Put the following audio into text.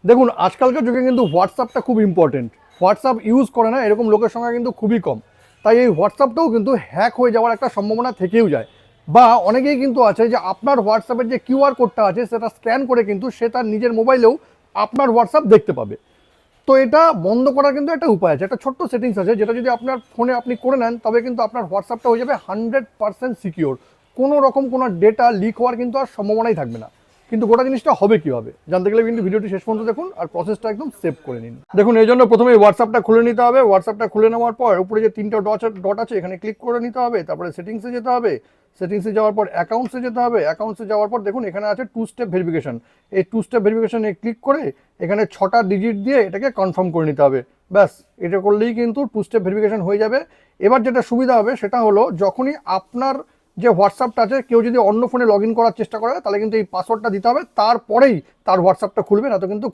দেখুন আজকালকার যুগে কিন্তু হোয়াটসঅ্যাপটা খুব ইম্পর্টেন্ট। হোয়াটসঅ্যাপ ইউজ করে না এরকম লোকের সংখ্যা কিন্তু খুবই কম। তাই এই হোয়াটসঅ্যাপটাও কিন্তু হ্যাক হয়ে যাওয়ার একটা সম্ভাবনা থেকেও যায়। বা অনেকেই কিন্তু আছে যে আপনার হোয়াটসঅ্যাপের যে কিউআর কোডটা আছে সেটা স্ক্যান করে কিন্তু সে তার নিজের মোবাইলেও আপনার হোয়াটসঅ্যাপ দেখতে পাবে। তো এটা বন্ধ করার কিন্তু একটা উপায় আছে, একটা ছোট্ট সেটিংস আছে যেটা যদি আপনার ফোনে আপনি করে নেন তবে কিন্তু আপনার হোয়াটসঅ্যাপটা হয়ে যাবে 100% সিকিওর। কোনো রকম কোনো ডেটা লিক হওয়ার কিন্তু আর সম্ভাবনাই থাকবে না। কিন্তু গোটা জিনিসটা হবে কীভাবে জানতে গেলে কিন্তু ভিডিওটি শেষ পর্যন্ত দেখুন আর প্রসেসটা একদম সেভ করে নিন। দেখুন এই জন্য প্রথমে হোয়াটসঅ্যাপটা খুলে নিতে হবে। হোয়াটসঅ্যাপটা খুলে নেওয়ার পর উপরে যে তিনটা ডট আছে এখানে ক্লিক করে নিতে হবে, তারপরে সেটিংসে যেতে হবে। সেটিংসে যাওয়ার পর অ্যাকাউন্টসে যেতে হবে। অ্যাকাউন্টসে যাওয়ার পর দেখুন এখানে আছে 2 স্টেপ ভেরিফিকেশন। এই 2 স্টেপ ভেরিফিকেশনে ক্লিক করে এখানে 6টা ডিজিট দিয়ে এটাকে কনফার্ম করে নিতে হবে। ব্যাস, এটা করলেই কিন্তু 2 স্টেপ ভেরিফিকেশন হয়ে যাবে। এবার যেটা সুবিধা হবে সেটা হলো যখনই আপনার যে হোয়াটসঅ্যাপটা আছে কেউ যদি অন্য ফোনে লগ ইন করার চেষ্টা করে তাহলে কিন্তু এই পাসওয়ার্ডটা দিতে হবে, তারপরেই তার হোয়াটসঅ্যাপটা খুলবে, না তো কিন্তু